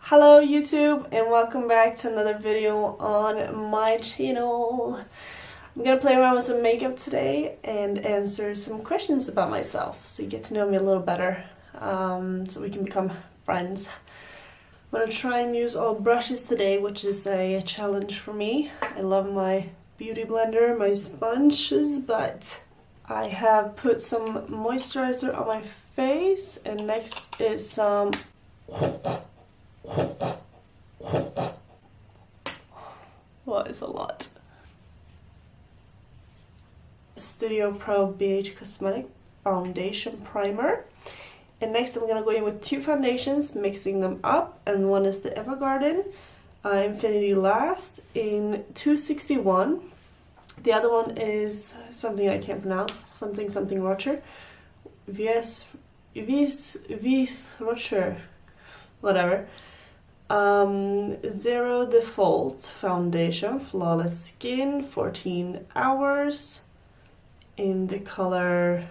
Hello YouTube and welcome back to another video on my channel. I'm gonna play around with some makeup today and answer some questions about myself so you get to know me a little better, so we can become friends. I'm gonna try and use all brushes today, which is a challenge for me. I love my beauty blender, my sponges, but I have put some moisturizer on my face and next is some what is a lot. Studio Pro BH Cosmetic Foundation Primer. And next I'm gonna go in with two foundations, mixing them up, and one is the Evergarden Infinity Last in 261. The other one is something I can't pronounce, something Rocher. Vies Rocher, whatever. Zero Default Foundation, Flawless Skin, 14 hours, in the color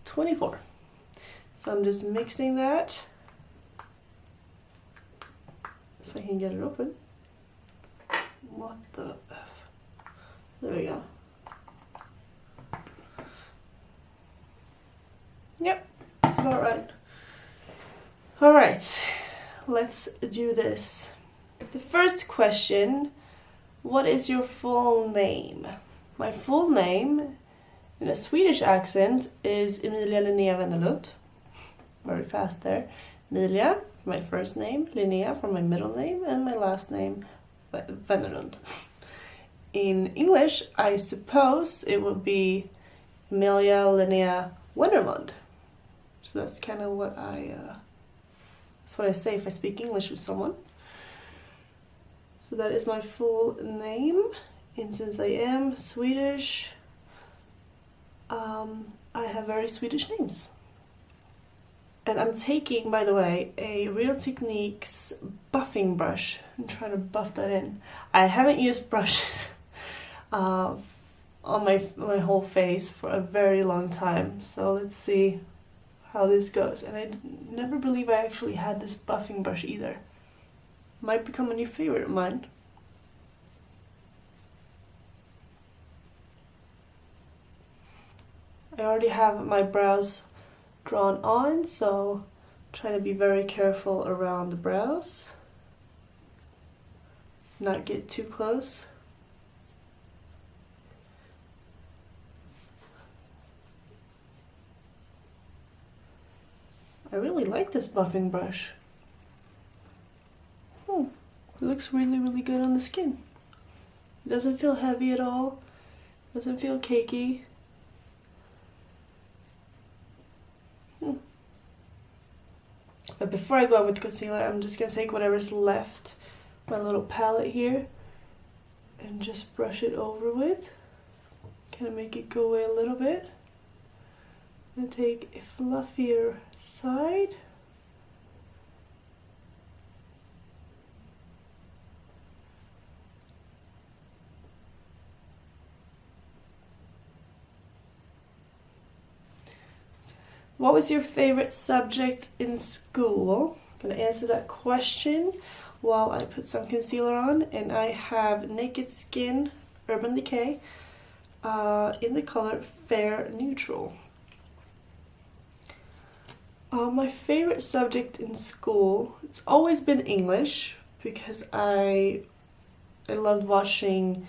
24. So I'm just mixing that, if I can get it open. What the F? There we go. Yep, that's about right. Alright, let's do this. The first question, what is your full name? My full name, in a Swedish accent, is Emilia Linnea Wennerlund. Very fast there. Emilia, for my first name, Linnea for my middle name, and my last name, Wennerlund. In English, I suppose it would be Emilia Linnea Wennerlund. So that's kind of what that's what I say if I speak English with someone. So that is my full name, and since I am Swedish, I have very Swedish names. And I'm taking, by the way, a Real Techniques buffing brush. I'm trying to buff that in. I haven't used brushes on my whole face for a very long time, so let's see how this goes. And I never believe I actually had this buffing brush either. Might become a new favorite of mine. I already have my brows drawn on, so I'm trying to be very careful around the brows, not get too close. I really like this buffing brush. Oh, it looks really good on the skin. It doesn't feel heavy at all. Doesn't feel cakey. But before I go out with concealer, I'm just gonna take whatever's left, my little palette here, and just brush it over with. Kind of make it go away a little bit. And take a fluffier side. What was your favorite subject in school? I'm gonna answer that question while I put some concealer on, and I have Naked Skin Urban Decay in the color Fair Neutral. My favorite subject in school, it's always been English, because I loved watching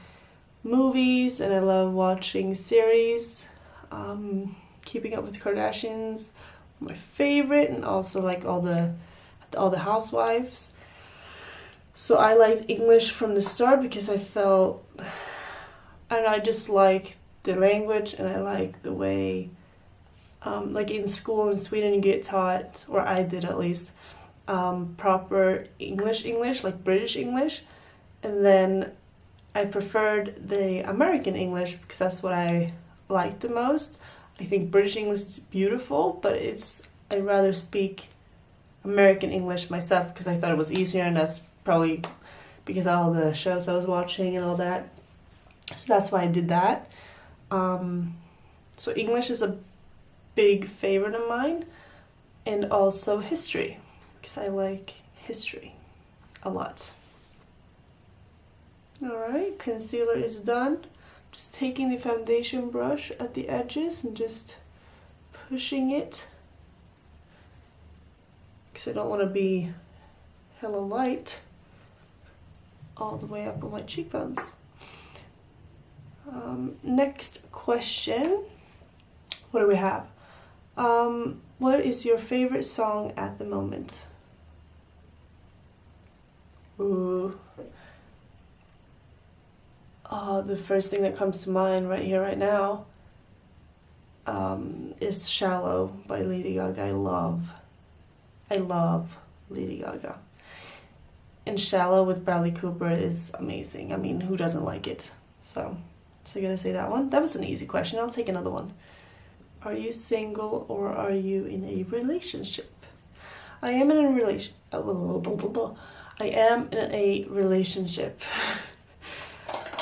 movies and I love watching series. Keeping Up with the Kardashians, my favorite, and also like all the housewives. So I liked English from the start because I felt, and I just like the language, and I like the way, like in school in Sweden you get taught, or I did at least, proper English, like British English, and then I preferred the American English because that's what I liked the most. I think British English is beautiful, but I'd rather speak American English myself because I thought it was easier, and that's probably because of all the shows I was watching and all that. So that's why I did that. So English is a big favorite of mine, and also history. because I like history a lot. Alright, concealer is done. Just taking the foundation brush at the edges and just pushing it, because I don't want to be hella light all the way up on my cheekbones. Next question. What do we have? What is your favorite song at the moment? Ooh. The first thing that comes to mind right here, right now, is Shallow by Lady Gaga. I love Lady Gaga. And Shallow with Bradley Cooper is amazing. I mean, who doesn't like it? So I gotta say that one. That was an easy question. I'll take another one. Are you single or are you in a relationship? I am in a relationship.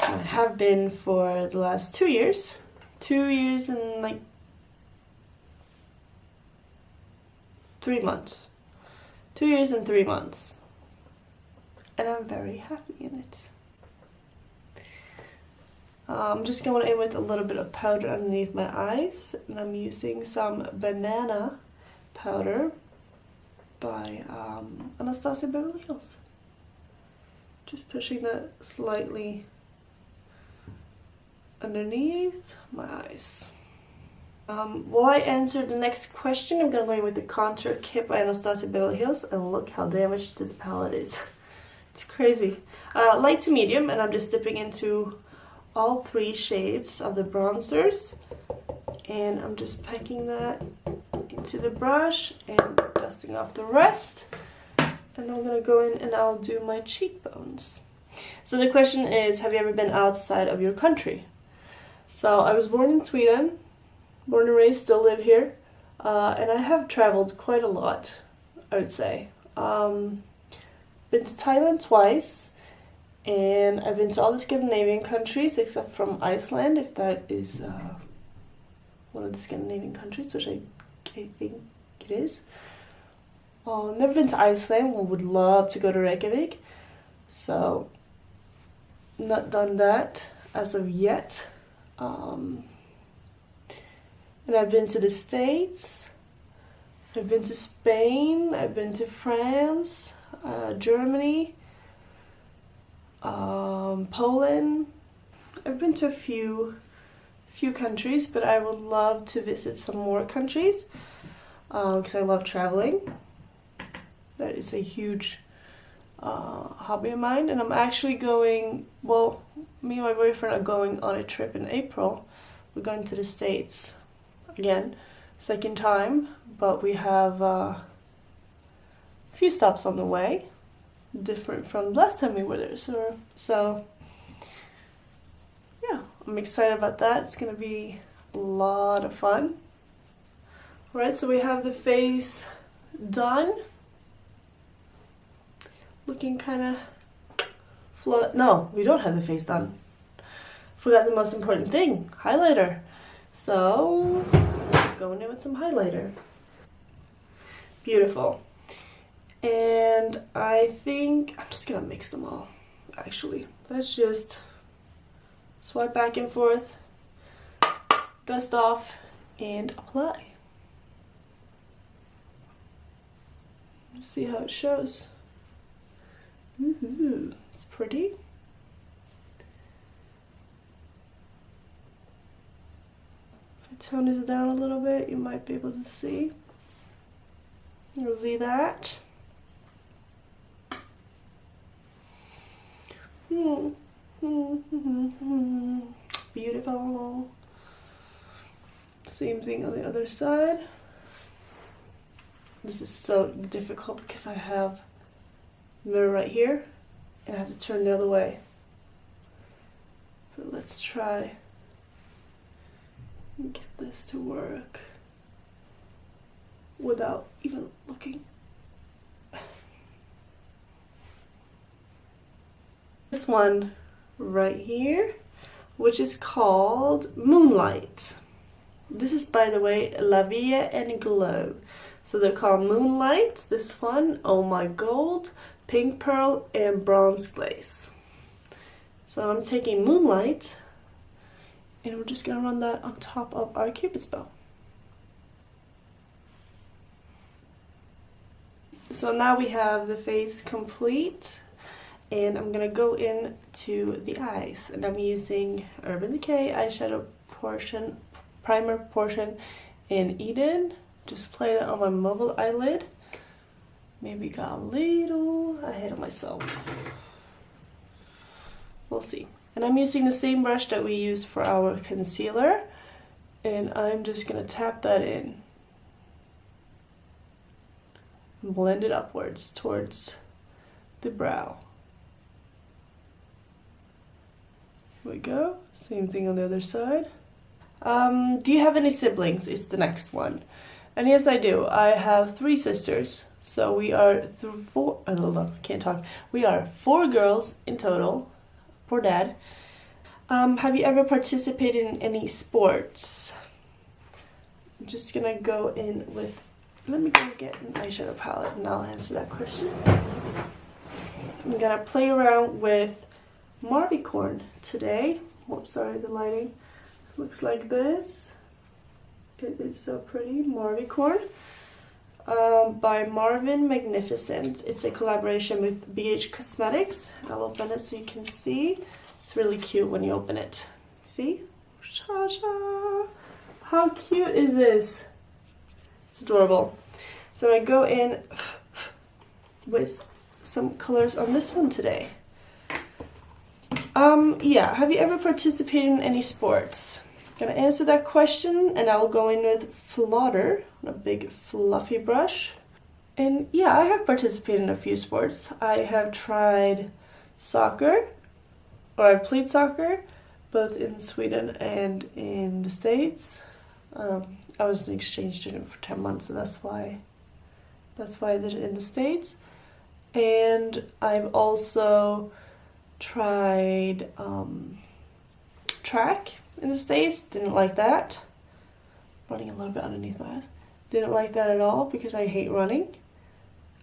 I have been for the last 2 years. 2 years and like 3 months. 2 years and 3 months. And I'm very happy in it. I'm just going in with a little bit of powder underneath my eyes, and I'm using some banana powder by Anastasia Beverly Hills. Just pushing that slightly underneath my eyes. While I answer the next question, I'm gonna go in with the Contour Kit by Anastasia Beverly Hills, and look how damaged this palette is. It's crazy. Light to medium, and I'm just dipping into all 3 shades of the bronzers, and I'm just packing that into the brush and dusting off the rest, and I'm gonna go in and I'll do my cheekbones. So the question is, have you ever been outside of your country? So I was born in Sweden, born and raised, still live here, and I have traveled quite a lot, I would say. Been to Thailand twice, and I've been to all the Scandinavian countries except from Iceland, if that is one of the Scandinavian countries, which I think it is. Never been to Iceland. Would love to go to Reykjavik, so not done that as of yet. And I've been to the States, I've been to Spain, I've been to France, Germany, Poland. I've been to a few countries, but I would love to visit some more countries because I love traveling. That is a huge hobby of mine, and I'm actually going, well, me and my boyfriend are going on a trip in April. We're going to the States again, second time, but we have a few stops on the way, different from last time we were there, so yeah, I'm excited about that. It's gonna be a lot of fun. Alright, so we have the face done, looking kind of flat. No, we don't have the face done. Forgot the most important thing, highlighter. So going in with some highlighter. Beautiful. And I think I'm just gonna mix them all, actually. Let's just swipe back and forth, dust off, and apply. Let's see how it shows. Ooh, it's pretty. If I tone this down a little bit, you might be able to see. You'll see that. Beautiful. Same thing on the other side. This is so difficult because I have a mirror right here and I have to turn the other way. But let's try and get this to work without even looking. This one right here, which is called Moonlight. This is, by the way, La Vie en Glow. So they're called Moonlight, this one, Oh My Gold, Pink Pearl, and Bronze Glaze. So I'm taking Moonlight, and we're just gonna run that on top of our Cupid's bow. So now we have the face complete, and I'm gonna go into the eyes, and I'm using Urban Decay eyeshadow portion, primer portion in Eden. Just play that on my mobile eyelid. Maybe got a little ahead of myself. We'll see. And I'm using the same brush that we used for our concealer, and I'm just gonna tap that in. Blend it upwards towards the brow. Here we go. Same thing on the other side. Do you have any siblings? It's the next one. And yes, I do. I have 3 sisters. So we are We are 4 girls in total. Poor dad. Have you ever participated in any sports? I'm just gonna go in with, let me go get an eyeshadow palette and I'll answer that question. I'm gonna play around with Marvicorn today. Whoops, sorry, the lighting looks like this. It is so pretty. Marvicorn by Marvin Magnificent. It's a collaboration with BH Cosmetics. I'll open it so you can see. It's really cute when you open it. See? Cha-cha! How cute is this? It's adorable. So I go in with some colors on this one today. Yeah, have you ever participated in any sports? I'm gonna answer that question, and I'll go in with Flotter, a big fluffy brush. And yeah, I have participated in a few sports. I have tried soccer, or I played soccer, both in Sweden and in the States. I was an exchange student for 10 months, so that's why I did it in the States. And I've also tried track in the States. Didn't like that. Running a little bit underneath my eyes. Didn't like that at all because I hate running.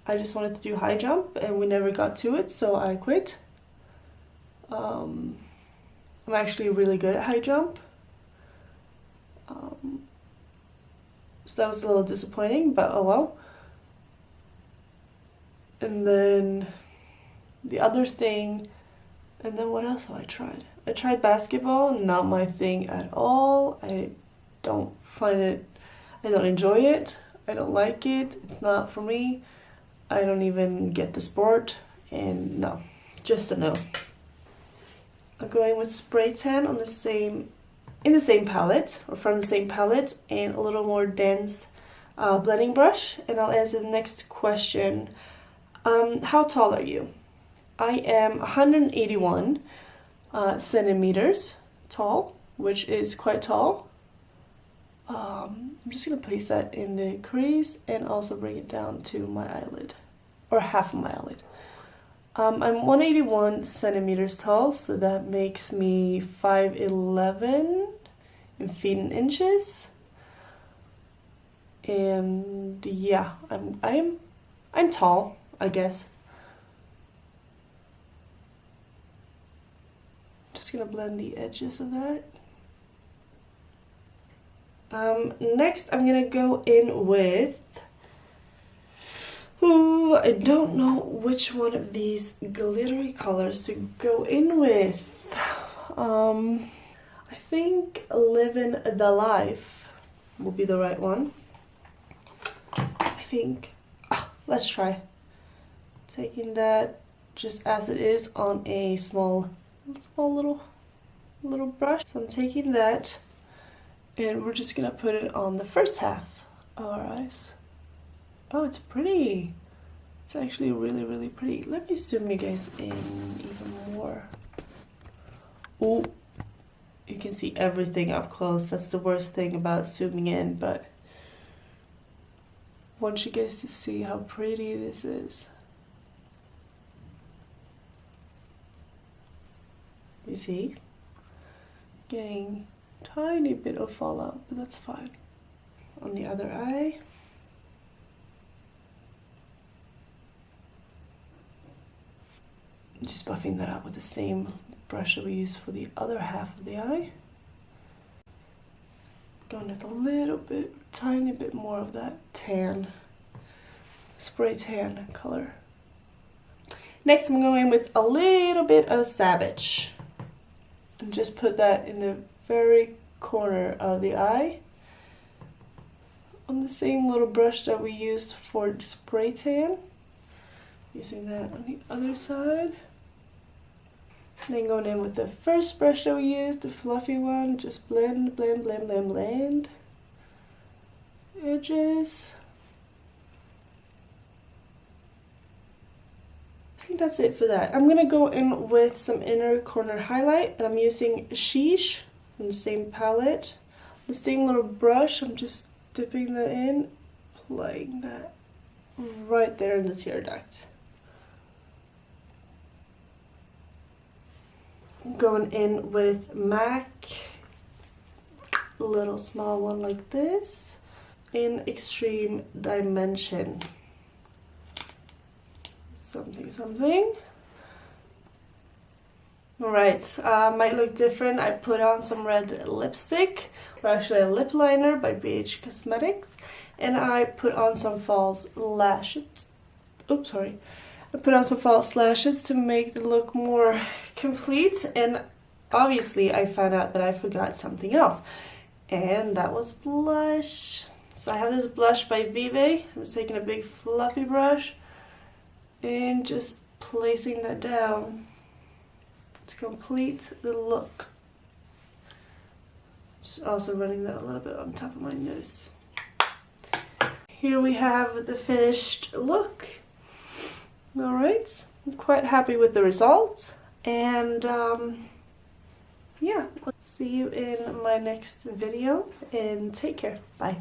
I just wanted to do high jump and we never got to it, so I quit. I'm actually really good at high jump. So that was a little disappointing, but oh well. And then the other thing, and then what else have I tried? I tried basketball, not my thing at all. I don't enjoy it. I don't like it. It's not for me. I don't even get the sport, and no, just a no. I'm going with spray tan on in the same palette, or from the same palette, and a little more dense blending brush. And I'll answer the next question. How tall are you? I am 181 centimeters tall, which is quite tall. I'm just gonna place that in the crease and also bring it down to my eyelid, or half of my eyelid. I'm 181 centimeters tall, so that makes me 5'11" in feet and inches. And yeah, I'm tall, I guess. Just gonna blend the edges of that. Next I'm gonna go in with, I don't know which one of these glittery colors to go in with. I think Living the Life will be the right one. I think, let's try. Taking that just as it is on a small little brush. So I'm taking that and we're just gonna put it on the first half of our eyes. Oh, it's pretty. It's actually really, really pretty. Let me zoom you guys in even more. Oh, you can see everything up close. That's the worst thing about zooming in, but I want you guys to see how pretty this is. You see? Getting tiny bit of fallout, but that's fine. On the other eye. Just buffing that out with the same brush that we used for the other half of the eye. Going with a little bit, tiny bit more of that tan, spray tan color. Next I'm going with a little bit of Savage. And just put that in the very corner of the eye. On the same little brush that we used for spray tan. Using that on the other side. And then going in with the first brush that we used, the fluffy one, just blend, blend, blend, blend, blend. Edges. I think that's it for that. I'm gonna go in with some inner corner highlight, and I'm using Sheesh from the same palette. The same little brush, I'm just dipping that in, applying that right there in the tear duct. Going in with MAC, a little small one like this, in Extreme Dimension. Something, something. Alright, might look different. I put on some red lipstick, or actually a lip liner by BH Cosmetics, and I put on some false lashes. Oops, sorry. I put on some false lashes to make the look more complete, and obviously I found out that I forgot something else, and that was blush. So I have this blush by Vive. I'm just taking a big fluffy brush and just placing that down to complete the look. Just also running that a little bit on top of my nose. Here we have the finished look. Alright, I'm quite happy with the results, and yeah, I'll see you in my next video, and take care. Bye.